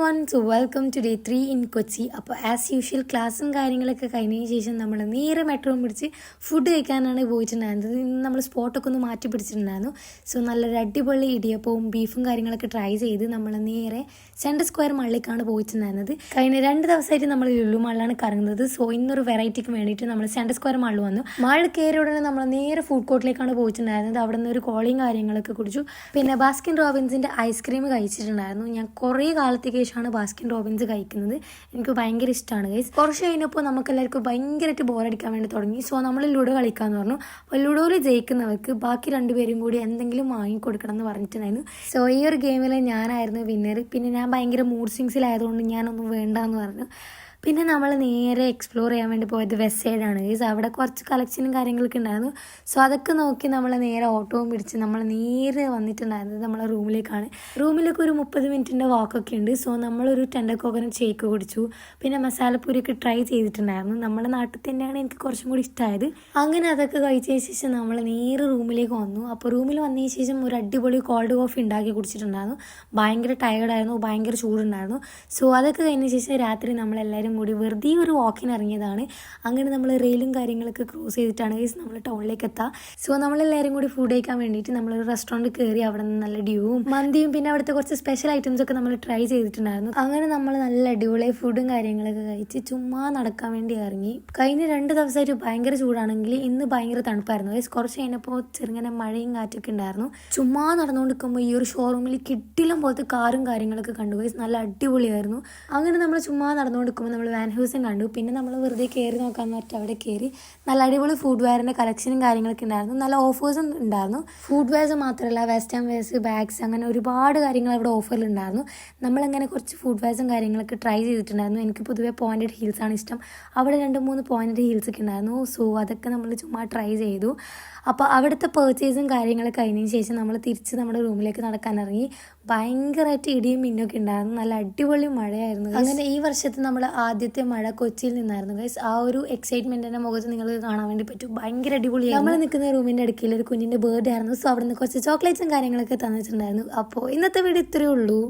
everyone, so welcome to day 3 in Kochi. അപ്പോൾ as usual ക്ലാസ്സും കാര്യങ്ങളൊക്കെ കഴിഞ്ഞതിന് ശേഷം നമ്മൾ നേരെ മെട്രോ പിടിച്ച് ഫുഡ് കഴിക്കാനാണ് പോയിട്ടുണ്ടായിരുന്നത്. ഇന്ന് നമ്മൾ സ്പോട്ടൊക്കെ ഒന്ന് മാറ്റി പിടിച്ചിട്ടുണ്ടായിരുന്നു. സോ നല്ലൊരു അടിപൊളി ഇടിയപ്പവും ബീഫും കാര്യങ്ങളൊക്കെ ട്രൈ ചെയ്ത് നമ്മൾ നേരെ സെൻട്രൽ സ്ക്വയർ മള്ളിലേക്കാണ് പോയിട്ടുണ്ടായിരുന്നത്. കഴിഞ്ഞ 2 ദിവസമായിട്ട് നമ്മൾ ലുലു മാളിലാണ് കറങ്ങുന്നത്. സോ ഇന്നൊരു വെറൈറ്റിക്ക് വേണ്ടിയിട്ട് നമ്മൾ സെൻട്രൽ സ്ക്വയർ മാളിൽ വന്നു. മാളിൽ കയറിയ ഉടനെ നമ്മൾ നേരെ ഫുഡ് കോർട്ടിലേക്കാണ് പോയിട്ടുണ്ടായിരുന്നത്. അവിടെ നിന്ന് ഒരു കോളിയും കാര്യങ്ങളൊക്കെ കുടിച്ചു. പിന്നെ ബാസ്കിൻ റോബിൻസിൻ്റെ ഐസ്ക്രീം കഴിച്ചിട്ടുണ്ടായിരുന്നു. ഞാൻ കുറേ കാലത്തേക്ക് ശേഷമാണ് ബാസ്കിൻ റോബിൻസ് കഴിക്കുന്നത്. എനിക്ക് ഭയങ്കര ഇഷ്ടമാണ് ഗൈസ്. കുറച്ച് കഴിഞ്ഞപ്പോൾ നമുക്കെല്ലാവർക്കും ഭയങ്കരമായിട്ട് ബോറടിക്കാൻ വേണ്ടി തുടങ്ങി. സോ നമ്മൾ ലുഡോ കളിക്കാമെന്ന് പറഞ്ഞു. അപ്പോൾ ലുഡോയിൽ ജയിക്കുന്നവർക്ക് ബാക്കി 2 പേരും കൂടി എന്തെങ്കിലും വാങ്ങിക്കൊടുക്കണം എന്ന് പറഞ്ഞിട്ടുണ്ടായിരുന്നു. സോ ഈ ഒരു ഗെയിമിൽ ഞാനായിരുന്നു വിന്നർ. പിന്നെ ഞാൻ ഭയങ്കര മൂഡ് സ്വിങ്സിലായതുകൊണ്ട് ഞാനൊന്നും വേണ്ടെന്ന് പറഞ്ഞു. പിന്നെ നമ്മൾ നേരെ എക്സ്പ്ലോർ ചെയ്യാൻ വേണ്ടി പോയത് വെസ്റ്റ് സൈഡാണ് ഗൈസ്. അവിടെ കുറച്ച് കളക്ഷനും കാര്യങ്ങളൊക്കെ ഉണ്ടായിരുന്നു. സോ അതൊക്കെ നോക്കി നമ്മൾ നേരെ ഓട്ടോവും പിടിച്ച് നമ്മൾ നേരെ വന്നിട്ടുണ്ടായിരുന്നത് നമ്മളെ റൂമിലേക്കാണ്. റൂമിലേക്ക് ഒരു 30 മിനിറ്റിൻ്റെ വാക്കൊക്കെ ഉണ്ട്. സോ നമ്മളൊരു ടെൻഡർ കോക്കനട്ട് ഷേക്ക് കുടിച്ചു. പിന്നെ മസാലപ്പൂരിയൊക്കെ ട്രൈ ചെയ്തിട്ടുണ്ടായിരുന്നു. നമ്മുടെ നാട്ടിൽ തന്നെയാണ് എനിക്ക് കുറച്ചും കൂടി ഇഷ്ടമായത്. അങ്ങനെ അതൊക്കെ കഴിച്ചതിന് ശേഷം നമ്മൾ നേരെ റൂമിലേക്ക് വന്നു. അപ്പോൾ റൂമിൽ വന്നതിന് ശേഷം ഒരു അടിപൊളി കോൾഡ് കോഫി ഉണ്ടാക്കി കുടിച്ചിട്ടുണ്ടായിരുന്നു. ഭയങ്കര ടയർഡായിരുന്നു, ഭയങ്കര ചൂടുണ്ടായിരുന്നു. സോ അതൊക്കെ കഴിഞ്ഞ ശേഷം രാത്രി നമ്മളെല്ലാവരും കൂടി വെറുതെ ഒരു വാക്കിന് ഇറങ്ങിയതാണ്. അങ്ങനെ നമ്മൾ റെയിലും കാര്യങ്ങളൊക്കെ ക്രോസ് ചെയ്തിട്ടാണ് നമ്മൾ ടൗണിലേക്ക് എത്താം. സോ നമ്മളെല്ലാവരും കൂടി ഫുഡ് കഴിക്കാൻ വേണ്ടിയിട്ട് നമ്മളൊരു റെസ്റ്റോറൻറ്റ് കയറി. അവിടെ നിന്ന് നല്ല ഡ്യൂവും മന്തിയും പിന്നെ അവിടുത്തെ കുറച്ച് സ്പെഷ്യൽ ഐറ്റംസ് ഒക്കെ നമ്മൾ ട്രൈ ചെയ്തിട്ടുണ്ടായിരുന്നു. അങ്ങനെ നമ്മൾ നല്ല അടിപൊളി ഫുഡും കാര്യങ്ങളൊക്കെ കഴിച്ച് ചുമ്മാ നടക്കാൻ വേണ്ടി ഇറങ്ങി. കഴിഞ്ഞ 2 ദിവസമായിട്ട് ഭയങ്കര ചൂടാണെങ്കിൽ ഇന്ന് ഭയങ്കര തണുപ്പായിരുന്നു. കുറച്ച് കഴിഞ്ഞപ്പോൾ ചെറുങ്ങനെ മഴയും കാറ്റൊക്കെ ഉണ്ടായിരുന്നു. ചുമ്മാ നടന്നുകൊണ്ടിരിക്കുമ്പോൾ ഈ ഒരു ഷോറൂമിൽ കിട്ടിലും പോലത്തെ കാറും കാര്യങ്ങളൊക്കെ കണ്ടു. നല്ല അടിപൊളിയായിരുന്നു. അങ്ങനെ നമ്മൾ ചുമ്മാ നടന്നുകൊണ്ടിരിക്കുമ്പോൾ നമ്മൾ വാൻ ഹൗസും കണ്ടു. പിന്നെ നമ്മൾ വെറുതെ കയറി നോക്കാമെന്ന് പറഞ്ഞിട്ട് അവിടെ കയറി. നല്ല അടിപൊളി ഫുഡ് വെയറിൻ്റെ കളക്ഷനും കാര്യങ്ങളൊക്കെ ഉണ്ടായിരുന്നു. നല്ല ഓഫേഴ്സും ഉണ്ടായിരുന്നു. ഫുഡ് വെയർസ് മാത്രമല്ല വെസ്റ്റേൺ വെയർസ്, ബാഗ്സ്, അങ്ങനെ ഒരുപാട് കാര്യങ്ങൾ അവിടെ ഓഫറിലുണ്ടായിരുന്നു. നമ്മളങ്ങനെ കുറച്ച് ഫുഡ് വെയർസും കാര്യങ്ങളൊക്കെ ട്രൈ ചെയ്തിട്ടുണ്ടായിരുന്നു. എനിക്ക് പൊതുവേ പോയിൻറ്റഡ് ഹീൽസാണ് ഇഷ്ടം. അവിടെ 2-3 പോയിൻറ്റഡ് ഹീൽസൊക്കെ ഉണ്ടായിരുന്നു. സോ അതൊക്കെ നമ്മൾ ചുമ്മാ ട്രൈ ചെയ്തു. അപ്പോൾ അവിടുത്തെ പർച്ചേസും കാര്യങ്ങളൊക്കെ കഴിഞ്ഞതിന് ശേഷം നമ്മൾ തിരിച്ച് നമ്മുടെ റൂമിലേക്ക് നടക്കാനിറങ്ങി. ഭയങ്കരമായിട്ട് ഇടിയും മിന്നൊക്കെ ഉണ്ടായിരുന്നു. നല്ല അടിപൊളി മഴയായിരുന്നു. അങ്ങനെ ഈ വർഷത്തെ നമ്മൾ ആദ്യത്തെ മഴ കൊച്ചിയിൽ നിന്നായിരുന്നു ഗൈസ്. ആ ഒരു എക്സൈറ്റ്മെൻറ്റിൻ്റെ മുഖത്ത് നിങ്ങൾക്ക് കാണാൻ വേണ്ടി പറ്റും. ഭയങ്കര അടിപൊളിയായിരുന്നു. നമ്മൾ നിൽക്കുന്ന റൂമിൻ്റെ അടുക്കയിൽ ഒരു കുഞ്ഞിൻ്റെ ബർത്ത്ഡേ ആയിരുന്നു. സോ അവിടെ നിന്ന് കുറച്ച് ചോക്ലേറ്റ്സും കാര്യങ്ങളൊക്കെ തന്നിട്ടുണ്ടായിരുന്നു. അപ്പോൾ ഇന്നത്തെ വീഡിയോ ഇത്രയേ ഉള്ളൂ.